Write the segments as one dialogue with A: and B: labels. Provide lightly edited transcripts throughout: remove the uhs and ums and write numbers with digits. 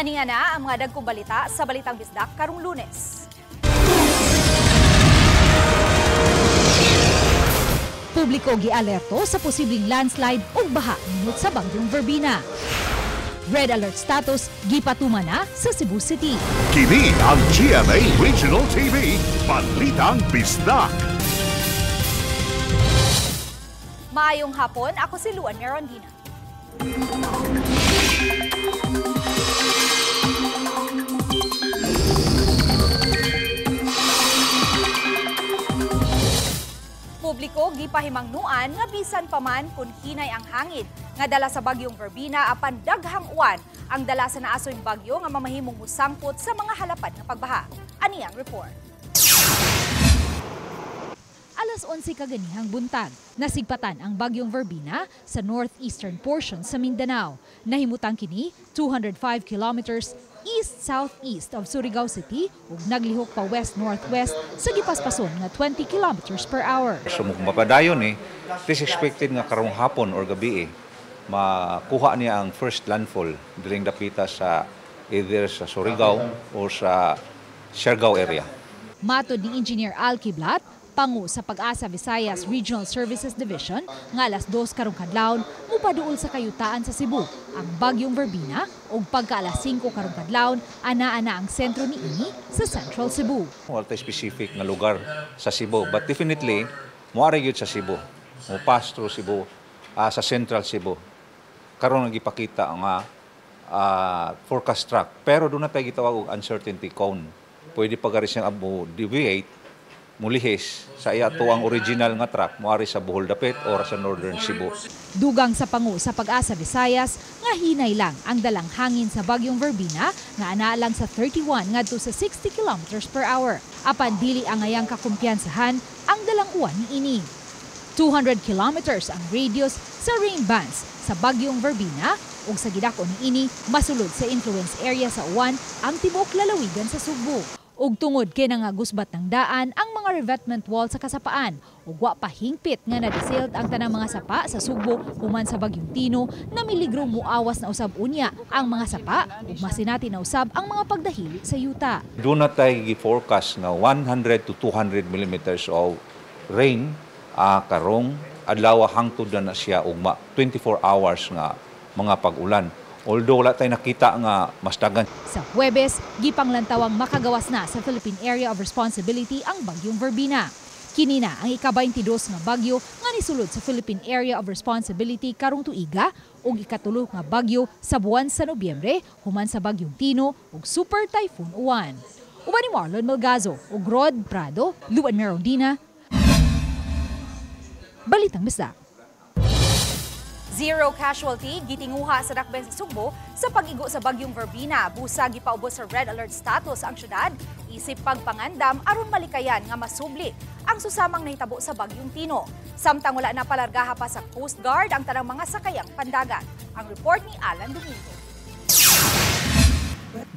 A: Ani nga na ang mga dagkong balita sa Balitang Bisdak karong Lunes.
B: Publiko gialerto sa posibleng landslide ug baha minut sa bagyong Verbena. Red alert status gipatuman na sa Cebu City.
C: Kini ang GMA Regional TV, Balitang Bisdak.
A: Maayong hapon, ako si Luan Merondina. Publiko gipahimangnuan nga bisan pa man kun hinay ang hangin nga dala sa bagyong Verbena apan daghang uwan ang dala sa naasoy bagyo nga mamahimong musangpot sa mga halapad nga pagbaha. Ani ang report.
B: Alas 11 kaganihang buntag, nasigpatan ang bagyong Verbena sa northeastern portion sa Mindanao. Nahimutang kini 205 kilometers east-southeast of Surigao City ug naglihok pa west-northwest sa gipaspason nga 20 kilometers per hour.
D: Sumuk mapadayon it is expected nga karong hapon or gabi makuha niya ang first landfall during dapita sa either sa Surigao or sa Siargao area.
B: Matod ni Engineer Al Kiblat, pangu sa Pag-asa Visayas Regional Services Division, nga alas 2 karong kadlawon mupaduol sa kayutaan sa Cebu ang bagyong Verbena ug pagka alas 5 karong kadlawon ana ang sentro niini sa Central Cebu.
D: Wala specific nga lugar sa Cebu, but definitely moari gyud sa Cebu. Mo pass through Cebu sa Central Cebu. Karon nagipakita nga forecast track, pero doon na tayo gitawag og uncertainty cone. Pwede pagari siyang deviate mulihis sa iya to ang original nga track moari sa Bohol Dapit or sa Northern Cebu.
B: Dugang sa pangu sa Pag-asa Visayas nga hinay lang ang dalang hangin sa bagyong Verbena nga anaa lang sa 31 ngadto sa 60 kilometers per hour. Apan dili ang ngayang kakumpiyansahan ang dalang uwan niini. 200 kilometers ang radius sa rain bands sa bagyong Verbena ug sa gidakon niini masulod sa influence area sa uwan ang tibok lalawigan sa Subo. Ug tungod kay nangagusbat ng daan ang mga revetment wall sa kasapaan ug wa pa hingpit nga na-desilt ang tanang mga sapa sa Subo human sa bagyong Tino na miligro muawas na usab unya ang mga sapa ug masinati na usab ang mga pagdahili sa yuta.
D: Doon na tayo gi-forecast na 100 to 200 millimeters of rain karong adlaw hangtod na siya ugma 24 hours nga mga pag-ulan. Although wala tayo nakita nga mas dagan.
B: Sa Huwebes, gipanglantawang makagawas na sa Philippine Area of Responsibility ang bagyong Verbena. Kini na ang ika-22 nga bagyo nga nisulod sa Philippine Area of Responsibility karong tuiga ug ikatulo nga bagyo sa buwan sa Nobyembre human sa bagyong Tino ug Super Typhoon Uwan. Uban ni Marlon Melgazo ug Rod Prado, Luan Merondina. Balitang Bisdak.
A: Zero casualty gitinguha sa dakben sa Subo sa pag-igo sa bagyong Verbena. Busa gipaubos sa red alert status ang syudad isip pagpangandam aron malikayan nga masubli ang susamang nahitabo sa bagyong Tino. Samtang wala na palargaha pa sa Coast Guard ang tanang mga sakayang pandagat. Ang report ni Alan Domingo.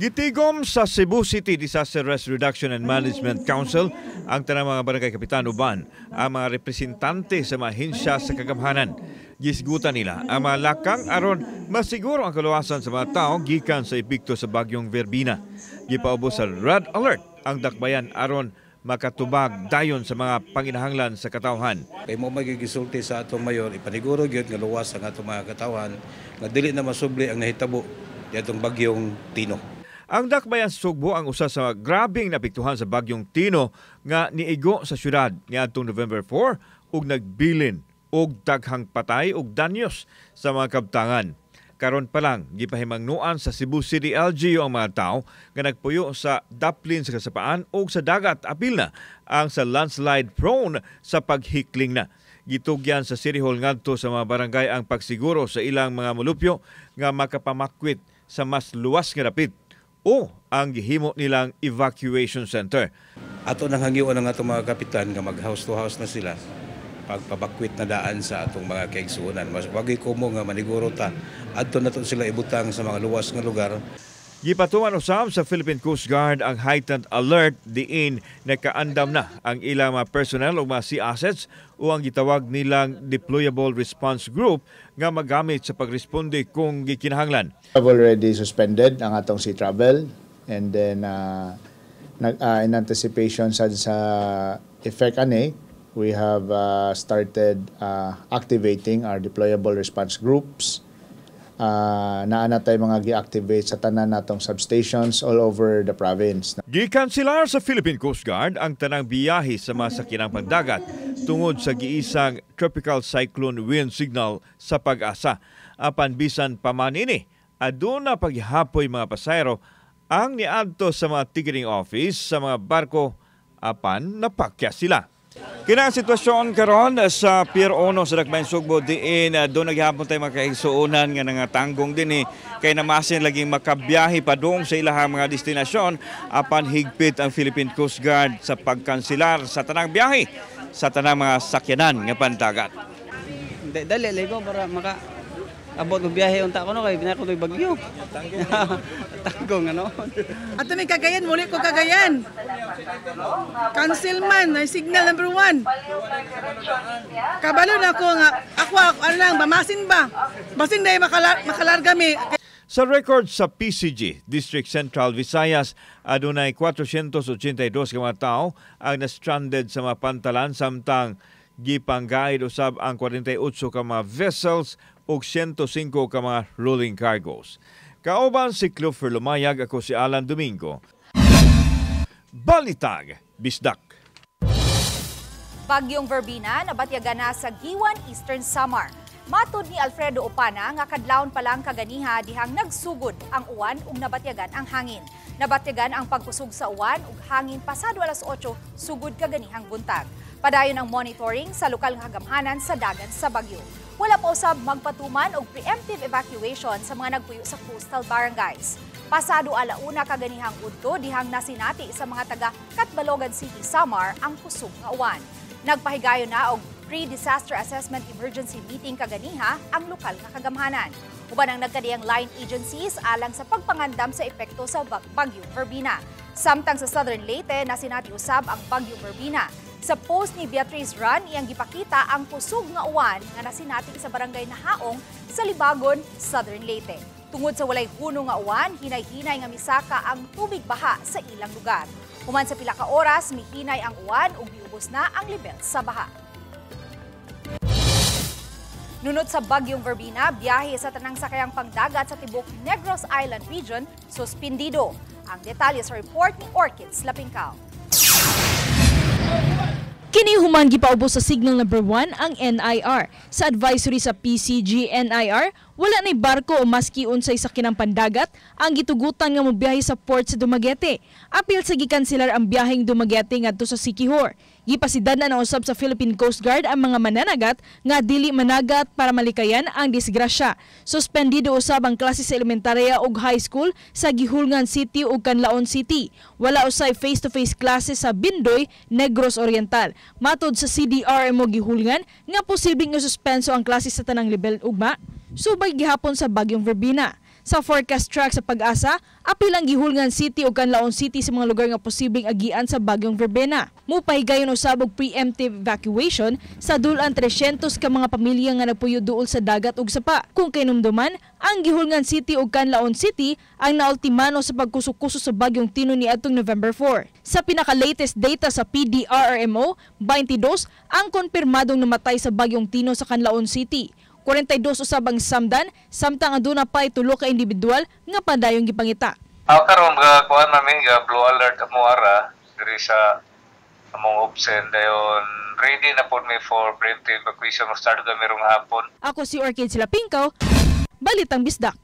E: Gitigom sa Cebu City Disaster Risk Reduction and Management Council ang tanang mga barangay kapitan uban ang mga representante sa mga hensya sa kagamhanan. Gisgutan nila ang mga lakang aron masiguro ang kaluwasan sa mga tao gikan sa epekto sa bagyong Verbena. Gipaubos sa red alert ang dakbayan aron makatubag dayon sa mga panginahanglan sa katawhan.
F: Kay mo magigisulti sa atong mayor ipaniguro gyud nga luwas ang atong mga katawhan nga dili na masubli ang nahitabo diadtong bagyong Tino.
E: Ang dakbayan sa Sugbo ang usa sa grabing napektuhan sa bagyong Tino nga niigo sa syudad niadtong November 4 ug nagbilin og daghang patay ug danyos sa mga kabtangan. Karon pa lang gipahimangnuan sa Cebu City LGU ang mga tao nga nagpuyo sa daplin sa kasapaan ug sa dagat apil na ang sa landslide prone sa paghikling na. Gitugyan sa City Hall ngadto sa mga barangay ang pagsiguro sa ilang mga mulupyo nga makapamakwit sa mas luwas nga dapit o ang gihimo nilang evacuation center.
F: Ato nang hangyoon ang atong mga kapitan nga mag house to house na sila pagpabakwit na daan sa atong mga kaigsuonan. Mas wagi ko mo nga maniguro ta adto na to sila ibutang sa mga luwas nga lugar
E: Gipatuman usab sa Philippine Coast Guard ang heightened alert diin nakaandam na ang ilang mga personnel o mga sea assets o ang gitawag nilang Deployable Response Group nga magamit sa pagresponde kung gikinahanglan.
G: We have already suspended ang atong sea travel and then in anticipation sa effect ani, we have started activating our deployable response groups. Naana tayo mga gi-activate sa tanan natong substations all over the province.
E: Gikanselar sa Philippine Coast Guard ang tanang biyahe sa mga sakinang pagdagat tungod sa giisang tropical cyclone wind signal sa Pag-asa. Apan bisan pa man ini, aduna paghihapoy mga pasayro ang niadto sa mga ticketing office sa mga barko apan napakya sila. Kina sitwasyon karon sa Pier 1 sa Dakbayan Sugbo diin doon naghihapon tayo makaigsuunan nga nangatanggong din kay namasin laging makabiyahe pa doon sa ilahang mga destinasyon apan higpit ang Philippine Coast Guard sa pagkanselar sa tanang biyahe sa tanang mga sakyanan nga pandagat.
H: Dali ligo para abot ng biyahe unta ko no kay binako ng bagyo. Tanggong ano.
I: Ato may Cagayan, muli ko Cagayan. Cancel man, signal number 1. Kabalo na ako nga, ako ano lang, bamasin ba? Basin na makalarga mi.
E: Sa record sa PCG, District Central Visayas, adunay 482 ka mga tao ang na-stranded sa mga pantalan samtang gipanggayad usab ang 48 ka mga vessels ug 105 ka mga rolling cargos. Kauban si Clover Lumayag, ako si Alan Domingo. Balitag, Bisdak.
A: Bagyong Verbina nabatyagan na sa Giwan, Eastern Samar. Matod ni Alfredo Opana nga kadlawon pa lang kaganiha dihang nagsugod ang uwan ug nabatyagan ang hangin. Nabatyagan ang pagkusog sa uwan ug hangin pasado alas 8 sugod kaganihang buntag. Padayon ang monitoring sa lokal nga hagamhanan sa dagan sa bagyo. Wala pa usab magpatuman og preemptive evacuation sa mga nagpuyo sa coastal barangays. Pasado alauna kaganihang udto dihang nasinati sa mga taga Catbalogan City, Samar ang kusog nga uwan. Nagpahigayon na og pre-disaster assessment emergency meeting kaganiha ang lokal nga kagamhanan. Uban ang nagkadiyang line agencies alang sa pagpangandam sa epekto sa bagyong Verbina. Samtang sa Southern Leyte nasinati usab ang bagyong Verbina. Sa post ni Beatriz Run, iyang gipakita ang kusog nga uwan nga nasinati sa barangay Nahaong sa Libagon, Southern Leyte. Tungod sa walay huno nga uwan, hinay-hinay nga misaka ang tubig baha sa ilang lugar. Human sa pila ka oras, mihinay ang uwan ug giubos na ang level sa baha. Nunod sa bagyong Verbina, biyahe sa tanang sakayang pangdagat sa tibok Negros Island Region, suspindido. Ang detalye sa report ni Orchids Lapingkaw.
J: Kini human gipaubos sa signal number 1 ang NIR. Sa advisory sa PCG NIR, wala nay barko o maski unsay sakinang pandagat ang gitugutan nga mobiyahe sa port sa Dumaguete. Apil sa gikanselar ang biyaheng Dumaguete ngadto sa Siquijor. Gipasidanan na usab sa Philippine Coast Guard ang mga mananagat nga dili managat para malikayan ang disgrasya. Suspendido usab ang klase sa elementarya ug high school sa Gihulngan City ug Canlaon City. Wala usay face-to-face klase sa Bindoy, Negros Oriental. Matod sa CDRMO Gihulngan nga posibleng suspenso ang klase sa tanang level ugma subay gihapon sa bagyong Verbina. Sa forecast track sa Pag-asa, apil ang Gihulngan City o Canlaon City sa mga lugar nga posibleng agian sa bagyong Verbena. Mupahigayon usab og preemptive evacuation sa dulan 300 ka mga pamilya nga nagpuyo duol sa dagat ug sapa. Kung kinumduman, ang Gihulngan City o Canlaon City ang naultimano sa pagkusok-kusok sa bagyong Tino ni atong November 4. Sa pinaka-latest data sa PDRRMO, 22 ang konfirmadong namatay sa bagyong Tino sa Canlaon City. 42 usab ang samdan, samtang aduna pay tulo ka individual nga padayong gipangita.
K: Karon kuan namin blue alert amo ara diri sa among opsen dayon ready na pod me for preemptive evacuation start kami rong hapon.
J: Ako si Orchids Lapingkaw, Balitang Bisdak.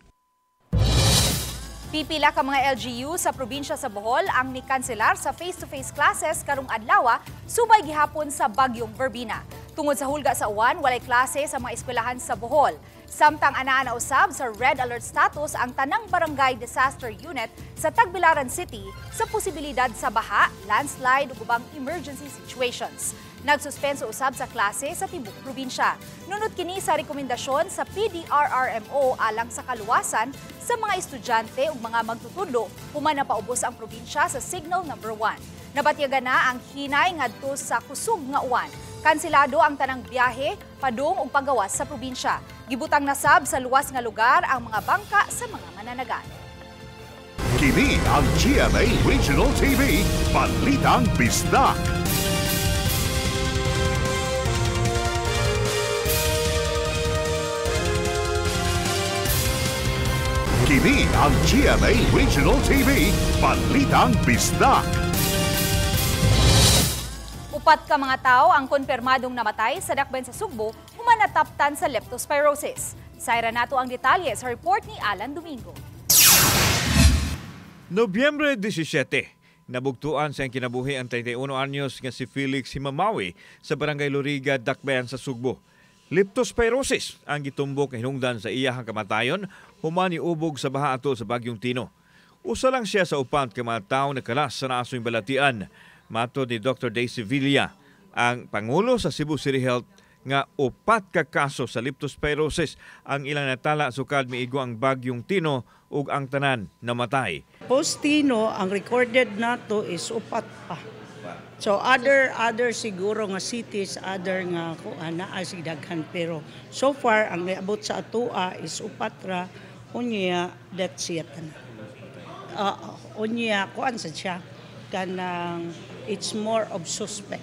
A: Pipila ka mga LGU sa probinsya sa Bohol ang nikanselar sa face-to-face classes karong adlaw subay gihapon sa bagyong Verbina. Tungod sa hulga sa uwan, walay klase sa mga eskwelahan sa Bohol. Samtang anaa na usab sa red alert status ang tanang barangay disaster unit sa Tagbilaran City sa posibilidad sa baha, landslide ug ubang emergency situations. Nagsuspenso usab sa klase sa tibok probinsya. Nunod kini sa rekomendasyon sa PDRRMO alang sa kaluwasan sa sa mga estudyante ug mga magtutudlo human na paubos ang probinsya sa Signal No. 1. Nabatyagan na ang hinay ngadto sa kusog nga uwan. Kansilado ang tanang biyahe, padung ug paggawas sa probinsya. Gibutang nasab sa luwas nga lugar ang mga bangka sa mga mananagan.
C: Kini ang GMA Regional TV, Balitang Bisdak. Kini ang GMA Regional TV, Balitang Bisdak.
A: Upat ka mga tao ang konfirmadong namatay sa dakbayan sa Sugbo human nataptan sa leptospirosis. Sayra nato ang detalye sa report ni Alan Domingo.
E: Nobyembre 17, nabugtuan sa kinabuhi ang 31 anyos nga si Felix Himamawi sa Barangay Loriga, Dakbayan sa Sugbo. Leptospirosis ang gitumbok hinungdan sa iyahang kamatayon human niubog sa baha ato sa Bagyong Tino. Usa lang siya sa upat ka mga tawo nakalas sa naasoy balatian. Matod ni Dr. Daisy Villa, ang Pangulo sa Cebu City Health, nga upat ka kaso sa leptospirosis ang ilang natala sukad miigo ang Bagyong Tino ug ang tanan namatay.
L: Post-Tino, ang recorded nato is upat pa. So other siguro nga cities, other nga naa sigdaghan, pero so far ang niabot sa atua is upat ra, unya death siya tanan. Unya kuan sa siya kanang it's more of suspect.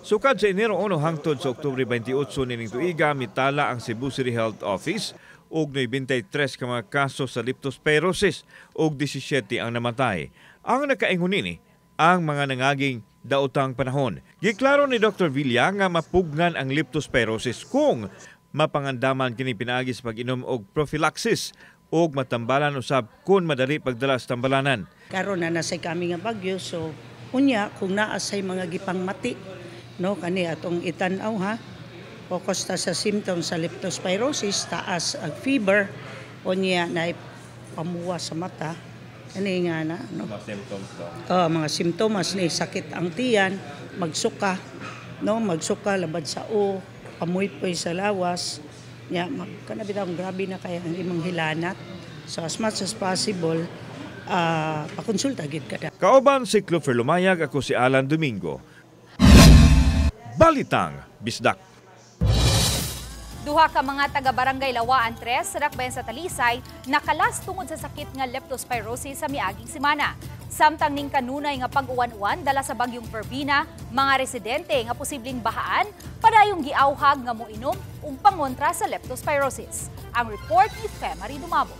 E: Sukad sa Enero 1 hangtod sa Oktubre 28 nining tuiga mitala ang Cebu City Health Office og 93 ka mga kaso sa leptospirosis og 17 ang namatay. Ang nakaingon nini ang mga nangaging daotang panahon. Giklaro ni Dr. Villa nga mapugnan ang leptospirosis kung mapangandaman kini pinaagi sa pag-inom og prophylaxis og matambalan usab kung madali pagdala sa tambalanan.
L: Karon na nasay kami nga bagyo, so unya kung naasay mga gipangmati, no, kani atong itanaw ha, focus ta sa symptoms sa leptospirosis, taas ang fever, unya na pamuwa sa mata, kani nga na, no? Mga symptoms daw. Mga simptomas ni sakit ang tiyan, magsuka, no, magsuka labad sa pamuy-puy sa lawas, nya kanabitang grabe na kaya ang imong hilanat. So as much as possible, pakonsulta gid kada.
E: Kauban si Clover Lumayag, ako si Alan Domingo. Balitang Bisdak.
A: Duha ka mga taga-barangay Lawaan 3 sa dakbayan sa Talisay nakalas tungod sa sakit nga leptospirosis sa miaging semana. Samtang ning kanunay nga pag-uwan-uwan dala sa bagyong Verbena, mga residente nga posibleng bahaan padayong giawhag nga moinom pangontra sa leptospirosis. Ang report ni Femari Dumabo.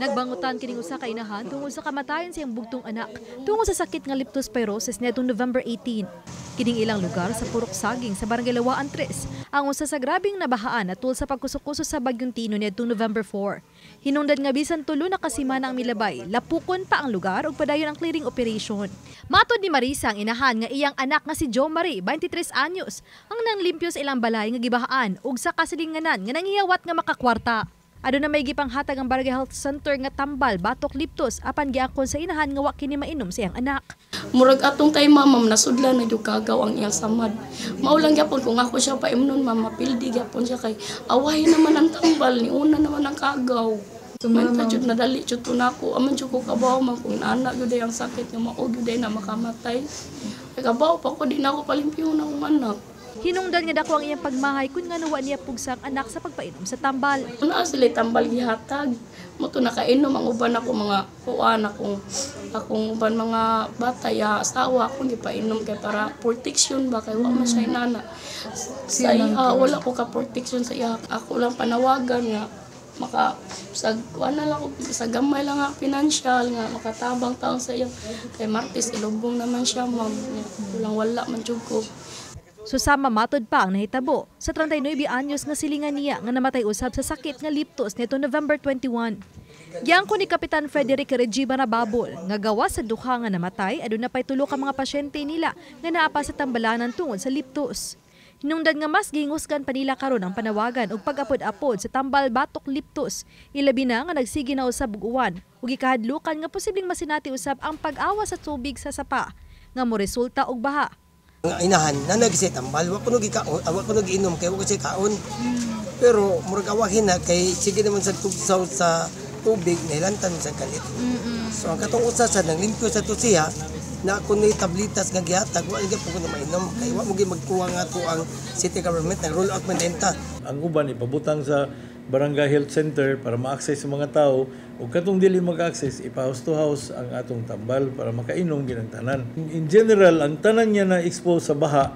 B: Nagbangutan kining usa ka inahan tungod sa kamatayon siyang bugtong anak tungod sa sakit nga leptospirosis nitong November 18. Kining ilang lugar sa Purok Saging sa Barangay Lawaan 3 ang usa sa grabing nabahaan atul sa pagkusok-kusok sa Bagyong Tino nitong November 4. Hinungdan nga bisan tulo na kasimana ang milabay, lapukon pa ang lugar ug padayon ang clearing operation. Matod ni Marisa ang inahan nga iyang anak nga si Jo Marie, 23 anyos, ang nanglimpyo sa ilang balay nga gibahaan ug sa kasilinganan nga nanghiyawat nga makakwarta. Ado na may gipanghatag ang Barangay Health Center nga tambal, batok, liptos, apan giakon sa inahan nga wa kini mainom sa iyang anak.
M: Murag atong tay mamam nasudlan na yung kagaw ang iyang samad. Maulang gyapon kung ako siya paimnon mama, pildi gyapon siya kay away naman ang tambal, ni una naman ang kagaw. Manta jud nadali jud to nako, aman jud ko kabaw man kung anak jud ang sakit nga mao jud na makamatay. Kay kabaw pa ko di na ako palimpyo na akong anak.
B: Hinungdan nga dako ang iyang pagmahay kun nga nawa niya pugsang anak sa pagpainom sa tambal.
M: Una sila tambal gihatag. Mo to nakainom ang uban ako mga kuan akong uban mga bata ya asawa ako gipainom kay para protection ba kay wa man siya nana. Sa iya wala ko ka protection sa iya. Ako lang panawagan nga maka sa wala lang ko sa gamay lang nga financial nga makatabang taon sa iya. Kay Martes ilubong naman siya ma'am. Kulang wala man jud ko.
B: Susama matod pa ang nahitabo sa 39 anyos nga silingan niya nga namatay usab sa sakit nga liptos nito November 21. Giangko ni Kapitan Frederick Regiba Nababol nga gawas sa duha nga namatay aduna pay tulo ka mga pasyente nila nga naapa sa tambalanan tungod sa liptos. Hinungdan nga mas gingusgan pa nila karon ang panawagan ug pag-apod-apod sa tambal, batok, liptos. Ilabi na nga nagsige na usab og uwan ug gikahadlukan nga posibleng masinati usab ang pag-awa sa tubig sa sapa nga moresulta og baha.
N: Inahan na nagsi tambal wa kuno giinom kay wa ko siya kaon. Pero murag awahin na kay sige naman sa tugsaw sa tubig nahilantan sa kalit. So ang katong usa sa nanglimpyo sa to siya na kung may tablitas nga gihatag wa gyud ko na mainom kay wa mo gyud magkuha nga to ang city government nag roll out man denta.
O: Ang uban ipabutang sa Barangay Health Center para ma-access sa mga tao ug katong dili mag-access ipa-house to house ang atong tambal para makainom ginang tanan. In general ang tanan niya na expose sa baha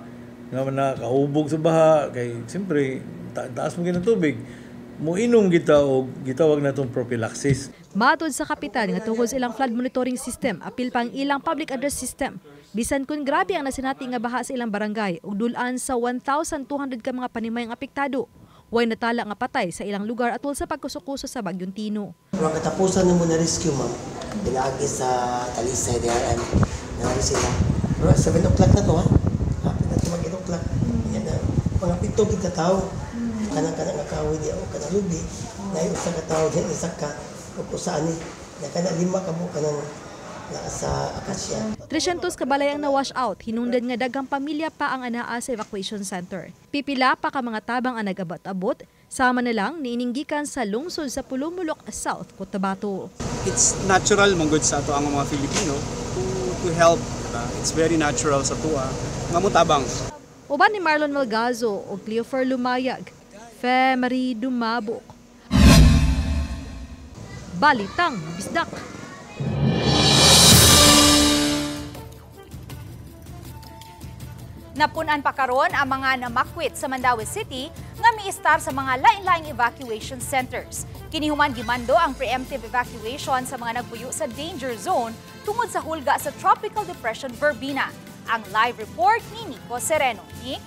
O: nga nakaubog sa baha kay siyempre taas mo ginang tubig. Muinom kita og gitawag natong prophylaxis.
B: Matod sa kapitan nga tungkol sa ilang flood monitoring system, apil pang ilang public address system. Bisan kun grabe ang nasinati nga baha sa ilang barangay ug dulan sa 1,200 ka mga panimay ang apektado. Way natala nga patay sa ilang lugar atol sa pagkusukuso sa Bagyong Tino.
N: Ang katapusan mo na rescue ma'am, pinaagi sa Talisay DRM. Nari sila. Pero 7 o'clock na to ha. Hapit na to mag 8 o'clock. Yan na. Mga pito kita tao. Kanang-kanang nakawid niya o kanang lubi. Ngayon sa katao din isa ka. Kung saan ni. Kanang 5 ka mo kanang sa Akasya.
B: 300 kabalay ang na-wash out, hinungdan nga daghang pamilya pa ang anaa sa evacuation center. Pipila pa ka mga tabang ang nagabot-abot, sama na lang niininggikan sa lungsod sa Pulumulok, South Cotabato.
P: It's natural mong good sa ato ang mga Filipino to help. It's very natural sa tuwa. Nga mo tabang.
B: Uban ni Marlon Malgazo o Cleofer Lumayag, Fe Marie Dumabok. Balitang Bisdak.
A: Napunan pa karon ang mga namakwit sa Mandaue City nga miistar sa mga lain-laing evacuation centers. Kinihuman gimando ang preemptive evacuation sa mga nagpuyo sa danger zone tungod sa hulga sa Tropical Depression Verbena. Ang live report ni Nico Sereno. Nick?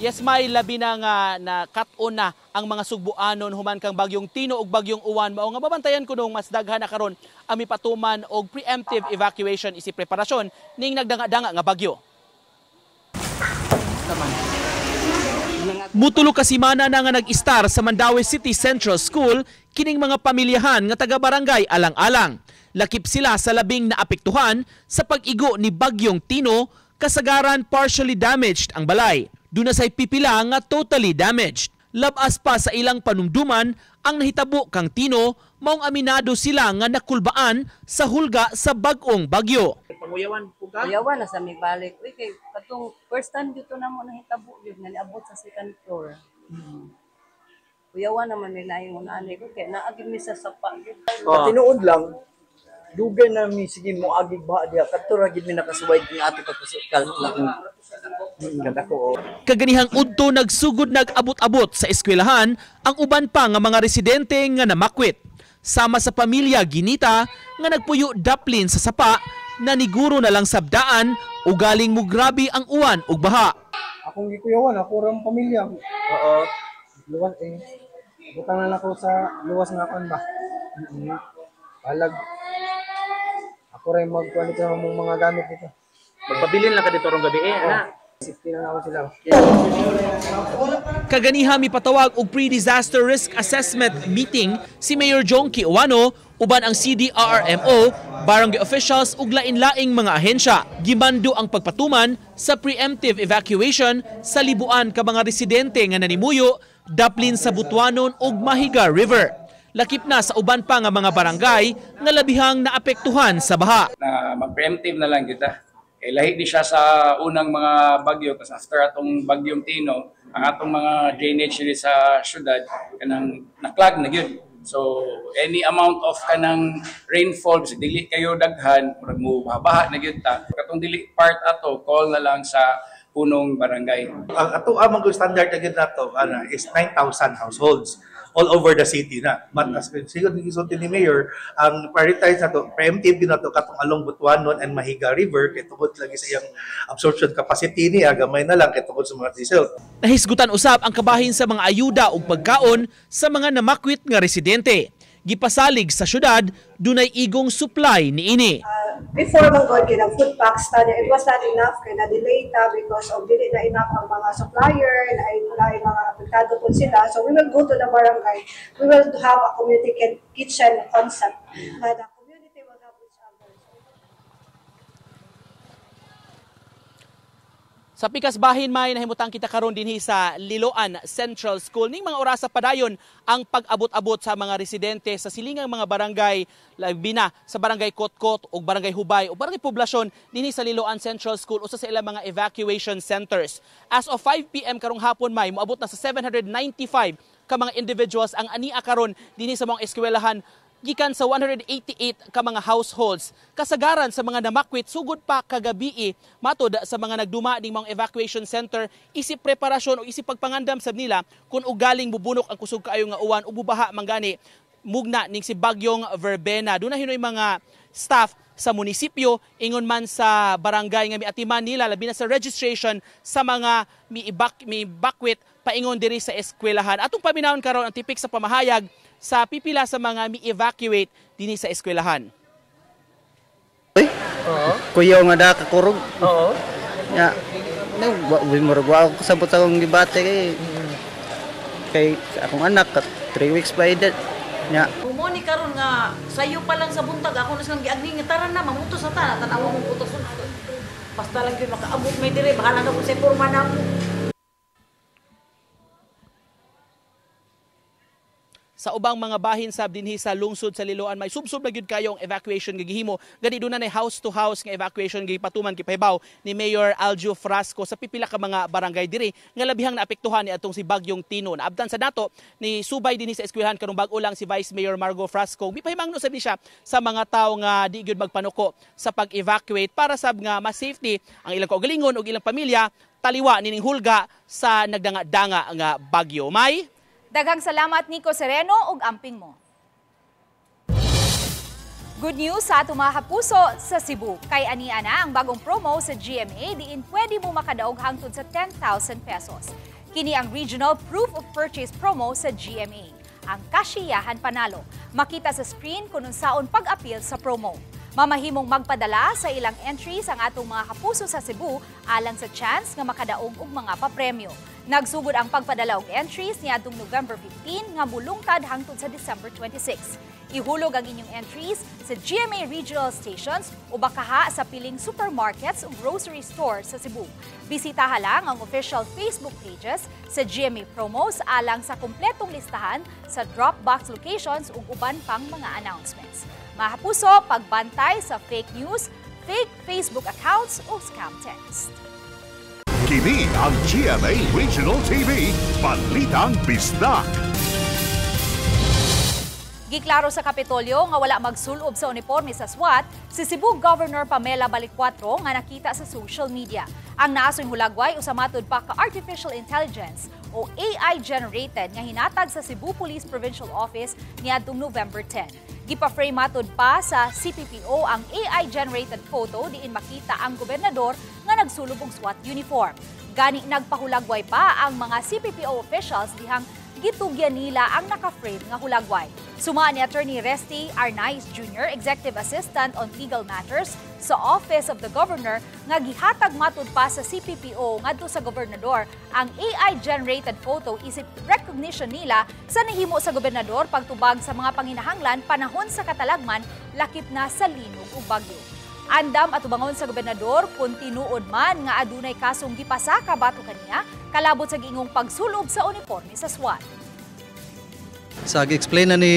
Q: Yes, may labi na nga na cut-on na ang mga Sugbuanon human kang Bagyong Tino ug Bagyong Uwan. Mao nga babantayan ko nung mas daghan na karon ang mipatuman og preemptive evacuation isip preparasyon ning nagdanga-danga nga bagyo. Mutulo ka semana na nga nag-istar sa Mandaue City Central School kining mga pamilyahan nga taga-barangay alang-alang. Lakip sila sa labing naapektuhan sa pag-igo ni Bagyong Tino, kasagaran partially damaged ang balay. Doon na say pipila nga totally damaged. Labas pa sa ilang panumduman ang nahitabo kang Tino, maong aminado sila nga nakulbaan sa hulga sa bag-ong bagyo. Panguyawan po ka?
R: Uyawan na sa may balik. Uy, kay katong first time dito na mo nahitabo yun, naniabot sa second floor. Uyawan naman nila yung nanay ko, kaya naagin mi sa sapa.
S: Tinuod lang, dugay na mi sige mo agig ba diha kadto ra gid mi nakasuway ng ato pagkusikal na
Q: Kaganihang udto nagsugod nag-abot-abot sa eskwelahan ang uban pa nga mga residente nga namakwit. Sama sa pamilya Ginita nga nagpuyo daplin sa sapa na niguro na lang sabdaan o galing mo grabe ang uwan ug baha.
S: Akong gikuyawan ako ram pamilya. Oo. Luwas butang na ako sa luwas nga kan ba. Palag ako rin magkuhan dito ng mga gamit dito.
Q: Magpabilin lang ka dito rong gabi ana.
S: Safety na ako sila.
Q: Kaganiha mi patawag og pre-disaster risk assessment meeting si Mayor Jonky Uwano uban ang CDRRMO, barangay officials ug lain-laing mga ahensya. Gimando ang pagpatuman sa preemptive evacuation sa libuan ka mga residente nga nanimuyo daplin sa Butuanon ug Mahiga River. Lakip na sa uban pa nga mga barangay nga labihang naapektuhan sa baha.
T: Na mag-preemptive na lang kita. Lahi di siya sa unang mga bagyo kasi after atong Bagyong Tino, ang atong mga drainage dito sa syudad kanang naklag na gyud. So any amount of kanang rainfall kasi dili kayo daghan murag mo baha na gyud ta. Katong dili part ato call na lang sa punong barangay.
U: Ang ato amang standard na gyud nato is 9,000 households all over the city na. But as siguro ni Mayor, ang prioritize na to, preemptive na to katong along Butuanon and Mahiga River, kay tungod lagi sa iyang absorption capacity niya, gamay na lang kay tungod sa mga diesel.
Q: Nahisgutan usab ang kabahin sa mga ayuda ug pagkaon sa mga namakwit nga residente. Gipasalig sa syudad, dunay igong supply niini.
V: Before man god kinang food packs ta, it was not enough kay na delay ta because of dili na enough ang mga supplier na mga apektado po sila. So we will go to the barangay. We will have a community kitchen concept. The community will have each other.
Q: Sa pikas bahin may nahimutang kita karon dinhi sa Liloan Central School ning mga orasa padayon ang pag-abot-abot sa mga residente sa silingang mga barangay labi na sa barangay Kotkot ug barangay Hubay ug barangay Poblasyon dinhi sa Liloan Central School usa sa ilang mga evacuation centers. As of 5 PM karong hapon may moabot na sa 795 ka mga individuals ang ania karon dinhi sa mga eskwelahan gikan sa 188 ka mga households. Kasagaran sa mga namakwit sugod pa kagabi matod sa mga nagduma ning mga evacuation center isip preparasyon o isip pagpangandam sab nila kung ugaling bubunok ang kusog kaayo nga uwan o bubaha manggani mugna ning si bagyong Verbena. Doon na hinoy mga staff sa munisipyo ingon man sa barangay nga miatiman nila labi na sa registration sa mga miibakwit paingon diri sa eskwelahan. Atong paminawon karon ang tipik sa pamahayag sa pipila sa mga mi-evacuate dinhi sa eskwelahan.
H: Kuya nga da kakurog.
S: Oo.
H: Ya. Murag ako kasabot akong gibate kay akong anak 3 weeks pa edad. Ya.
D: Umoni karon nga sayo pa lang sa buntag ako na sang giagning taran na mamutos na ta tanaw mong putos. Basta lang gyud makaabot may dire bahala na ko sa porma na mo.
Q: Sa ubang mga bahin sab dinhi sa lungsod sa Liloan may subsob na gyud kayo ang evacuation nga gihimo. Gani doon na house to house nga evacuation gipatuman gipahibaw ni Mayor Aljo Frasco sa pipila ka mga barangay diri nga labihang naapektuhan ni atong si bagyong Tino. Naabdan sa nato ni subay dinhi sa eskwelahan karong bag-o lang si Vice Mayor Margo Frasco. Mipahimangno sab ni siya sa mga tawo nga di gyud magpanuko sa pag-evacuate para sab nga mas safety ang ilang kaugalingon ug ilang pamilya taliwa nining hulga sa nagdanga-danga nga bagyo. May
A: Daghang salamat Nico Sereno ug amping mo. Good news sa atong mga kapuso sa Cebu. Kay ania na ang bagong promo sa GMA diin pwede mo makadaog hangtod sa 10,000 pesos. Kini ang Regional Proof of Purchase promo sa GMA. Ang kasiyahan panalo. Makita sa screen kung unsaon pag-appeal sa promo. Mamahimong magpadala sa ilang entries ang atong mga kapuso sa Cebu alang sa chance nga makadaog og mga papremyo. Nagsugod ang pagpadala og entries niadtong November 15 nga mulungtad hangtod sa December 26. Ihulog ang inyong entries sa GMA regional stations o bakaha sa piling supermarkets o grocery stores sa Cebu. Bisitaha lang ang official Facebook pages sa GMA Promos alang sa kumpletong listahan sa Dropbox locations ug uban pang mga announcements. Mga kapuso, pagbantay sa fake news, fake Facebook accounts o scam text.
C: Kini ang GMA Regional TV, Balitang Bisdak.
A: Giklaro sa Kapitolyo nga wala magsulob sa uniforme sa SWAT si Cebu Governor Pamela Balicuatro nga nakita sa social media. Ang naasoy hulagway usamatod pa ka artificial intelligence o AI generated nga hinatag sa Cebu Police Provincial Office niadtong November 10. Gipa-frame matod pa sa CPPO ang AI generated photo diin makita ang gobernador nga nagsulob og SWAT uniform. Gani nagpahulagway pa ang mga CPPO officials dihang gitugyan nila ang naka-frame nga hulagway. Suma ni Attorney Resty Arnaiz Jr., Executive Assistant on Legal Matters sa Office of the Governor nga gihatag matud pa sa CPPO ngadto sa gobernador ang AI-generated photo isip recognition nila sa nahimo sa gobernador pagtubag sa mga panginahanglan panahon sa katalagman lakip na sa linog ug bagyo. Andam at ubangon sa gobernador kung tinuod man nga adunay kasong gipasaka bato kaniya kalabot sa giingong pagsulob sa uniforme sa SWAT.
F: Sa gi-explain na ni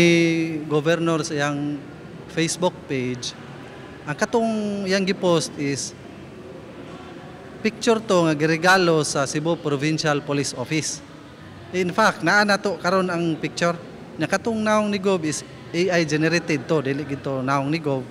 F: Governor sa iyang Facebook page, ang katong iyang gipost is picture to nga giregalo sa Cebu Provincial Police Office. In fact, naa nato karon ang picture. Na katong naong ni Gov is AI generated to, dili gito naong ni Gov.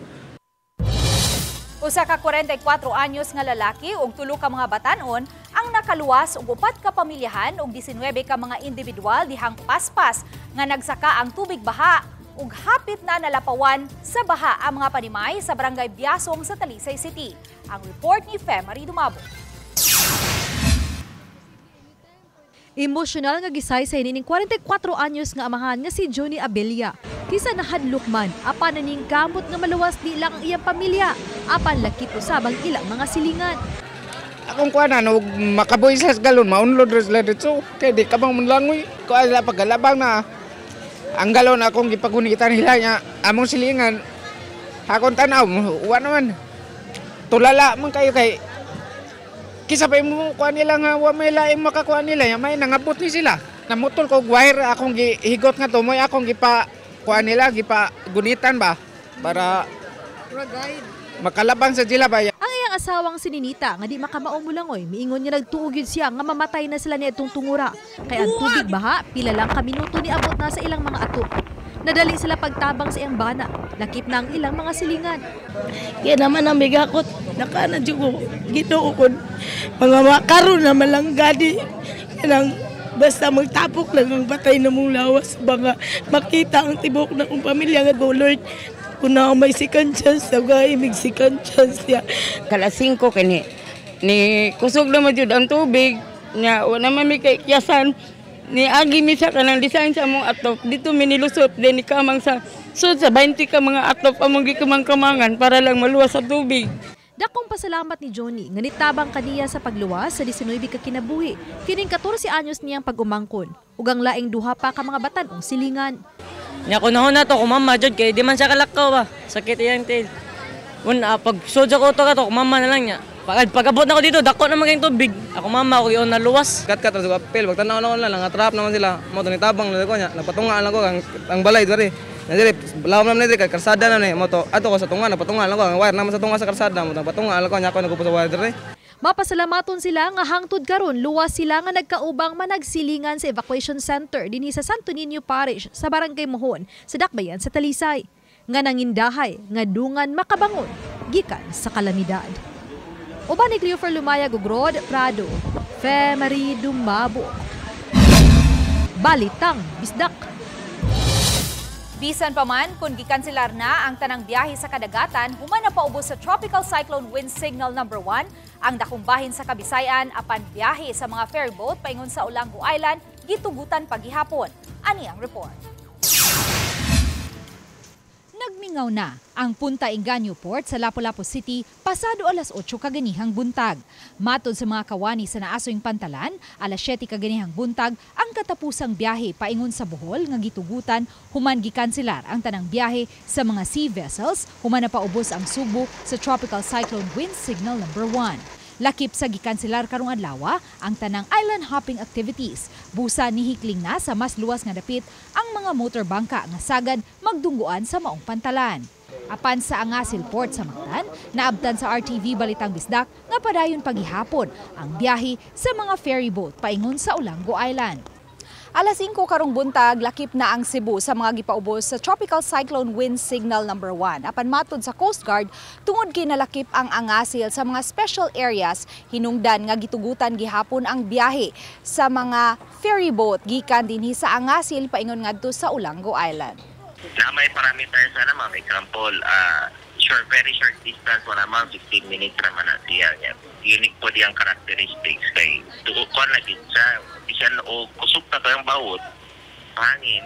A: Usa ka 44 anyos nga lalaki ug 3 ka mga batan-on ang nakaluwas og 4 ka pamilyahan ug 19 ka mga individual dihang paspas nga nagsaka ang tubig baha ug hapit na nalapawan sa baha ang mga panimay sa barangay Biasong sa Talisay City. Ang report ni Femari Dumabo.
W: Emosyonal nga gisaysay nining 44 anyos nga amahan nga si Johnny Abella. Kisa nahadlok man, apan naning kamot nga maluwas di lang ang iyang pamilya. Apan lakit usabang ilang mga silingan.
X: Akong kuanan og makaboy sa galon maunlod sila dito. Kay di ka bang manlangoy. Ko ala paggalabang na ang galon akong gipagunitan nila nya among silingan. Hakon tanaw, wa naman. Tulala man kayo kay Kisa pa mo kuha nila nga wa may laing makakuha nila, may nangabot ni sila. Namutol ko wire akong gihigot nga to, moy akong gipa kuha nila, gipa gunitan ba para makalabang sa sila ba.
W: Ang iyang asawang si Ninita nga di makamaong mulangoy, miingon niya nagtuog yun siya nga mamatay na sila ni itong tungura. Kaya ang tubig baha, pila lang ka minuto ni abot na sa ilang mga ato. Nadali sila pagtabang sa iyang bana, lakip na ang ilang mga silingan.
M: Kaya naman ang bigakot, nakanadyo ko, ginoon. Mga makaroon na malanggadi. Kanang basta magtapok lang ang batay na mong lawas. Baka makita ang tibok na kong pamilya nga go, Lord. Kung na may second chance, nagay may second chance niya.
G: Kalasing ko kani, ni kusog naman yun ang tubig, niya wala man may kaikyasan. Ni agi mi sa kanang design sa among atop dito minilusot din ni kamang sa sud sa 20 ka mga atop among gikamang-kamangan para lang maluwas sa tubig.
W: Dakong pasalamat ni Johnny nga nitabang kaniya sa pagluwas sa 19 ka kinabuhi. Kining 14 anyos niyang pag-umangkon ug ang laing duha pa ka mga batan-ong silingan.
G: Nya kunahon na to ko mama jud kay di man siya kalakaw ba. Sakit iyang tail. Una pag sudya ko to mama na lang niya. Pag-abot na ko dito, dako na maging tubig. Ako mama, ako yun naluwas.
I: Kat-kat sa apel, pagtanaw na ko lang, trap naman sila. Mo to ni tabang na ko niya, napatunga lang ko ang balay diri. Nadiri, lawom naman diri kay karsada na ni mo to. Ato ko sa tunga, napatunga lang ko ang wire naman sa tunga sa karsada mo, napatunga lang ko nya ako nagupo sa wire diri.
W: Mapasalamaton sila nga hangtod karon luwas sila nga nagkaubang managsilingan sa evacuation center dinhi sa Santo Niño Parish sa Barangay Mohon sa Dakbayan sa Talisay. Nga nangindahay nga dungan makabangon gikan sa kalamidad. Uban ni Cleofer Lumaya Gogrod, Prado, Femari Dumabo. Balitang Bisdak.
A: Bisan pa man, kung gikanselar na ang tanang biyahe sa kadagatan, human na paubos sa Tropical Cyclone Wind Signal No. 1, ang dakong bahin sa Kabisayan apan biyahe sa mga ferryboat paingon sa Olango Island, gitugutan paghihapon. Ani ang report.
B: Nagmingaw na ang Punta Engaño Port sa Lapu-Lapu City pasado alas 8 kaganihang buntag. Matod sa mga kawani sa naasoing pantalan, alas 7 kaganihang buntag ang katapusang biyahe paingon sa Bohol nga gitugutan human gikanselar ang tanang biyahe sa mga sea vessels human na paubos ang Subo sa Tropical Cyclone Wind Signal No. 1. Lakip sa gikanselar karong adlaw ang tanang island hopping activities. Busa nihikling na sa mas luwas nga dapit ang mga motorbangka nga sagad magdungguan sa maong pantalan. Apan sa Angasil Port sa Mactan, naabtan sa RTV Balitang Bisdak nga padayon paghihapon ang biyahe sa mga ferryboat paingon sa Olango Island.
A: Alas 5 karong buntag, lakip na ang Cebu sa mga gipaubos sa Tropical Cyclone Wind Signal No. 1. Apan matod sa Coast Guard, tungod kinalakip ang Angasil sa mga special areas, hinungdan nga gitugutan gihapon ang biyahe sa mga ferryboat gikan dinhi sa Angasil paingon ngadto sa Olango Island.
J: Na may parameters na naman, example, very short distance mo naman, 15 minutes naman na siya. Unique po diyang characteristics kay tuukuan lagi sa isan o kusog na to yung bawot, hangin,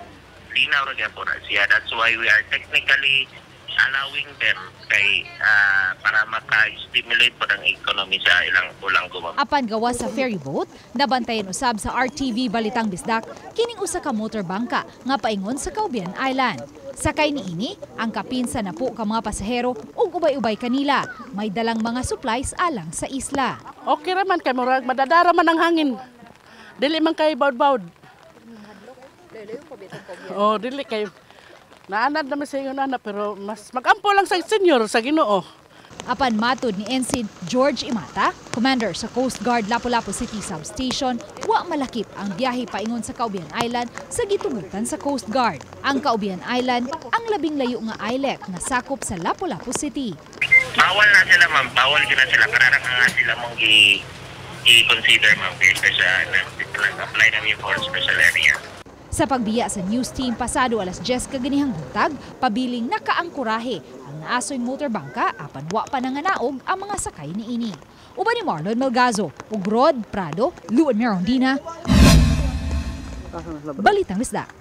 J: linaw rin po na siya. That's why we are technically allowing them kay para maka-stimulate po ng economy sa ilang Olango.
B: Apan gawa sa ferryboat, nabantayan usab sa RTV Balitang Bisdak kining usa ka motorbangka nga paingon sa Caubian Island. Sakay niini ang kapinsa na po ka mga pasahero ug ubay-ubay kanila. May dalang mga supplies alang sa isla.
M: Okay raman kay murag madadara man ang hangin. Dili man kay baud-baud. Oh, dili kay naanad naman sa inyo na pero mas magampo lang sa senior sa Ginoo.
B: Apan matod ni Ensign George Imata, Commander sa Coast Guard Lapu-Lapu City Substation, wa malakip ang biyahe paingon sa Caubian Island sa gitugutan sa Coast Guard. Ang Caubian Island ang labing layo nga islet na sakop sa Lapu-Lapu City.
J: Bawal na sila ma'am, bawal na sila. Kararang nga sila mong i-consider ma'am, special, apply namin for special area.
B: Sa pagbiya sa news team pasado alas 10 kaganihang buntag, pabiling nakaangkurahe ang naasoy motorbangka apan wa pa nanganaog ang mga sakay niini. Uban ni Marlon Melgazo, Ugrod, Prado, Luan Merondina. Balitang Bisdak.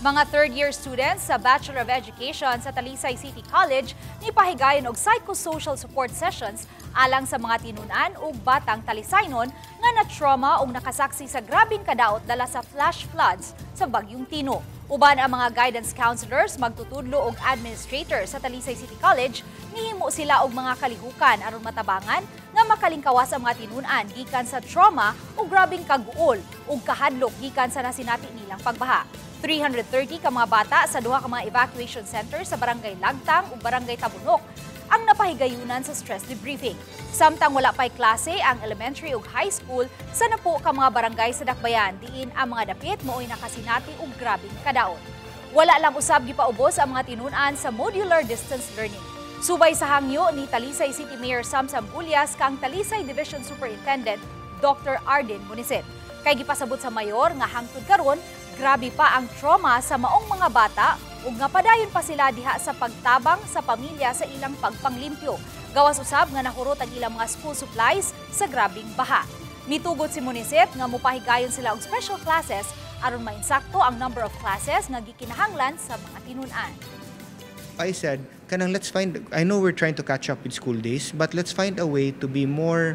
A: Mga third-year students sa Bachelor of Education sa Talisay City College nipahigayon og psychosocial support sessions alang sa mga tinunan ug batang Talisaynon nga na-trauma ug nakasaksi sa grabing kadaot dala sa flash floods sa Bagyong Tino. Uban ang mga guidance counselors, magtutudlo ug administrator sa Talisay City College, nihimo sila og mga kalihukan aron matabangan nga nga makalingkawas ang mga tinun-an gikan sa trauma o grabing kaguol o kahadlok gikan sa nasinati nilang pagbaha. 330 ka mga bata sa duha ka mga evacuation center sa Barangay Lagtang ug Barangay Tabunok ang napahigayunan sa stress debriefing. Samtang wala pa'y klase ang elementary ug high school sa napo ka mga barangay sa Dakbayan diin ang mga dapit mooy nakasinati ug grabing kadaot. Wala lang usab gipaubos ang mga tinun-an sa modular distance learning. Subay sa hangyo ni Talisay City Mayor Sam Sambulias kang Talisay Division Superintendent Dr. Arden Munisit. Kay gipasabot sa mayor nga hangtod karon, grabe pa ang trauma sa maong mga bata ug nga padayon pa sila diha sa pagtabang sa pamilya sa ilang pagpanglimpyo. Gawas usab nga nahurot ang ilang mga school supplies sa grabing baha. Mitugod si Munisit nga mupahigayon sila og special classes aron mainsakto ang number of classes nga gikinahanglan sa mga tinun-an.
E: I said, I know we're trying to catch up with school days, but let's find a way to be more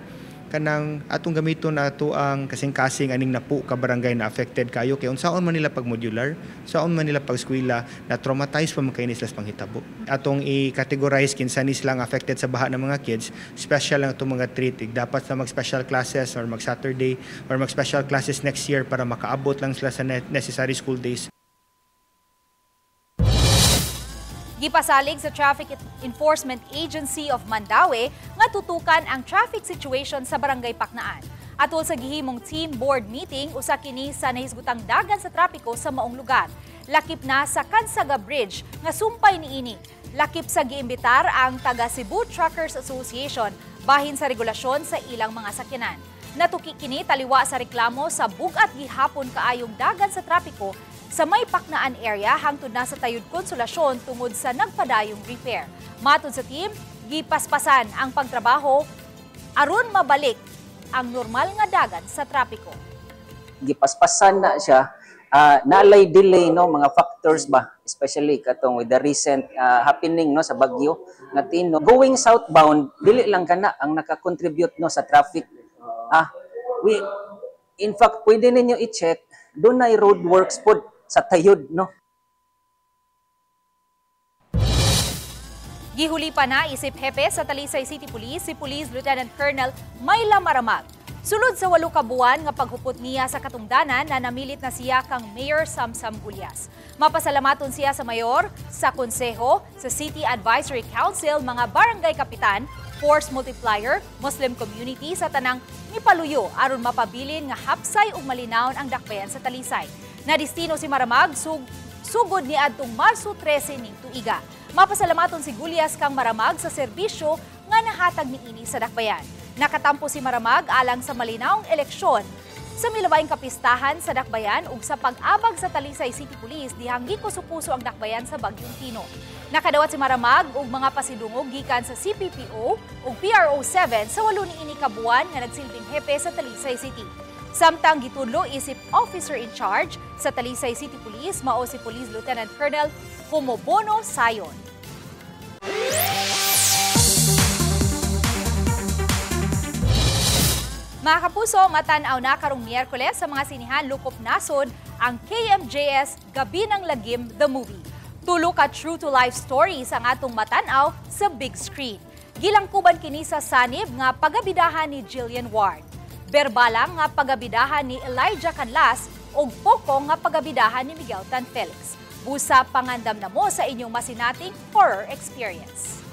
E: atong gamito na ato ang kasing-kasing aning napo ka barangay na affected kayo kay unsaon man nila pag modular, saon man nila pag eskwela na traumatized pa man kay nislas panghitabo. Atong i-categorize kinsa ni silang affected sa baha ng mga kids, special lang itong mga treat. Dapat na mag-special classes or mag-Saturday or mag-special classes next year para makaabot lang sila sa necessary school days.
A: Gipasalig sa Traffic Enforcement Agency of Mandaue nga tutukan ang traffic situation sa Barangay Paknaan. Atol sa gihimong team board meeting, usa kini sa nahisgutang dagan sa trapiko sa maong lugar. Lakip na sa Kansaga Bridge nga sumpay niini. Lakip sa giimbitar ang taga Cebu Truckers Association bahin sa regulasyon sa ilang mga sakyanan. Natuki kini taliwa sa reklamo sa bugat gihapon kaayong dagan sa trapiko sa may Paknaan area hangtod na sa Tayud Konsolasyon tungod sa nagpadayong repair. Matod sa team, gipaspasan ang pagtrabaho aron mabalik ang normal nga dagan sa trapiko.
K: Gipaspasan na siya, naalay delay no mga factors ba, especially katong with the recent happening no sa Bagyo nga Tino. Going southbound dili lang kana ang naka-contribute no sa traffic. In fact, pwede ninyo i-check dunay roadworks pod sa Tayud, no?
A: Gihuli pa na isip hepe sa Talisay City Police si Police Lieutenant Colonel Mayla Maramag. Sulod sa 8 ka buwan nga paghupot niya sa katungdanan na namilit na siya kang Mayor Sam Sambulias. Mapasalamaton siya sa mayor, sa konseho, sa City Advisory Council, mga barangay kapitan, force multiplier, Muslim community sa tanang nipaluyo aron mapabilin nga hapsay ug malinawon ang dakbayan sa Talisay. Nadistino si Maramag sugod ni adtong Marso 13 ning tuiga. Mapasalamaton si Gulyas kang Maramag sa serbisyo nga nahatag niini sa dakbayan. Nakatampo si Maramag alang sa malinawong eleksyon sa milabayng kapistahan sa dakbayan ug sa pag-abag sa Talisay City Police dihang gikuso-puso ang dakbayan sa Bagyong Tino. Nakadawat si Maramag og mga pasidungog gikan sa CPPO ug PRO7 sa 8 niini ka buwan nga nagsilbing hepe sa Talisay City. Samtang gitudlo isip officer in charge sa Talisay City Police mao si Police Lieutenant Colonel Humobono Sayon. Mga kapuso, matanaw na karong Miyerkules sa mga sinihan lukop nasod ang KMJS Gabi ng Lagim The Movie. Tulo ka true-to-life stories ang atong matanaw sa big screen. Gilangkuban kini sa sanib nga pagabidahan ni Jillian Ward. Berbalang nga pagabidahan ni Elijah Canlas ug poko nga pagabidahan ni Miguel Tan Felix. Busa pangandam na mo sa inyong masinating horror experience.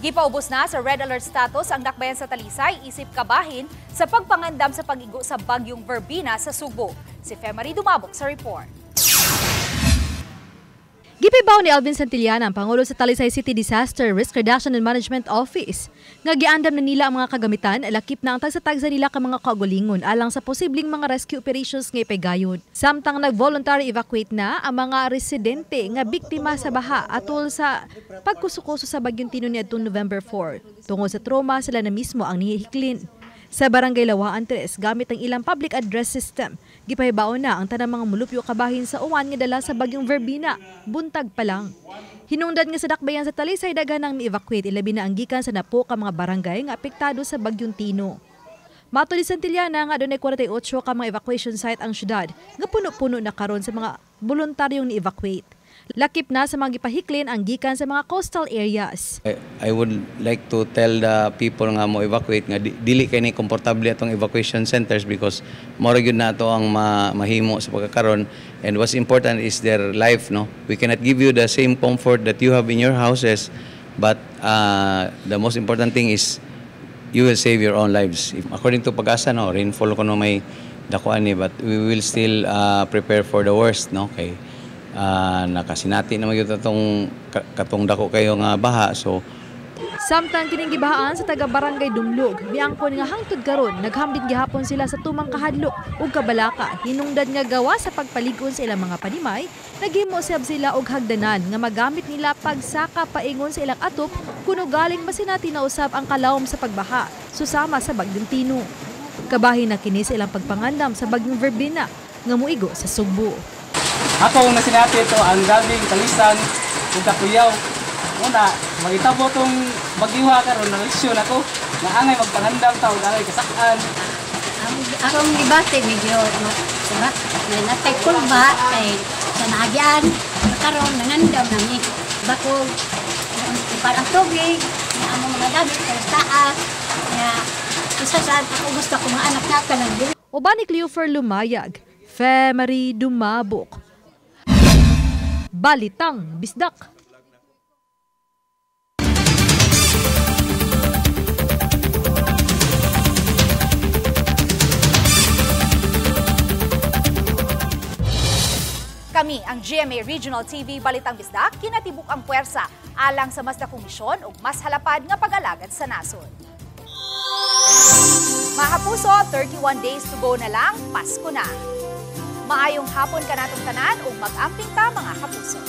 A: Gipaubos na sa red alert status ang dakbayan sa Talisay isip kabahin sa pagpangandam sa pag-igo sa bagyong Verbena sa Subo. Si Femari Dumabok sa report.
W: Gipibaw ni Alvin Santillana, ang Pangulo sa Talisay City Disaster Risk Reduction and Management Office. Nga giandam na nila ang mga kagamitan, lakip na ang tagsa-tagsa nila ka mga kaugalingon alang sa posibleng mga rescue operations nga ipaygayon. Samtang nag-voluntary evacuate na ang mga residente nga biktima sa baha atol sa pagkusukoso sa Bagyong Tino niadtong November 4. Tungod sa trauma, sila na mismo ang nihihiklin. Sa Barangay Lawaan 3, gamit ang ilang public address system, gipahibaon na ang tanang mga mulupyo kabahin sa uwan nga dala sa Bagyong Verbena, buntag pa lang. Hinungdan nga sa dakbayan sa Talisay daganang mi-evacuate ilabi na ang gikan sa napo ka mga barangay nga apektado sa Bagyong Tino. Mato ni Santillana nga adunay 48 ka mga evacuation site ang syudad nga puno-puno na karon sa mga voluntaryong ni-evacuate. Lakip na sa mga gipahiklin ang gikan sa mga coastal areas.
L: I would like to tell the people nga mo evacuate nga dili kay ni komportable atong evacuation centers because mora gyud nato ang mahimo sa pagkakaron, and what's important is their life, no. We cannot give you the same comfort that you have in your houses, but the most important thing is you will save your own lives. According to Pag-asa, no, rainfall ko no may dakuan ni, but we will still prepare for the worst, no. Kay nakasinati naman yung katong dako kayo nga baha. So
W: Samtang kining gibahaan sa taga-barangay Dumlog, miangkon nga hangtod karon naghambit gihapon sila sa tumang kahadlok ug kabalaka. Hinungdan nga gawa sa pagpalig-on sa ilang mga panimay, naghimo sila og hagdanan nga magamit nila pagsaka paingon sa ilang atop kuno galing masinati na usab ang kalawom sa pagbaha susama sa Bagyong Tino. Kabahin na kini sa ilang pagpangandam sa Bagyong Verbena nga muigo sa Sugbo.
N: Ako na sinati ito ang daming talisan ug kakuyaw. Una, magitabo tong bagyuha karon na leksyon ako. Nga angay magpangandam ta ug angay kasak-an.
O: Akong ibate medyo diba? Natay kulba kay sa nagyan karon nangandam nami. Bako para tubig, na among mga gamit sa taas. Nga isa sa ako gusto ko mga anak na kanang dili.
W: Uban ni Cleofer lumayag, Femary dumabok. Balitang Bisdak.
A: Kami ang GMA Regional TV Balitang Bisdak kinatibuk ang puwersa alang sa mas dakong misyon ug mas halapad nga pag-alagad sa nasod. Mga kapuso, 31 days to go na lang, Pasko na. Maayong hapon kanatong tanan ug mag-amping ta mga kapuso.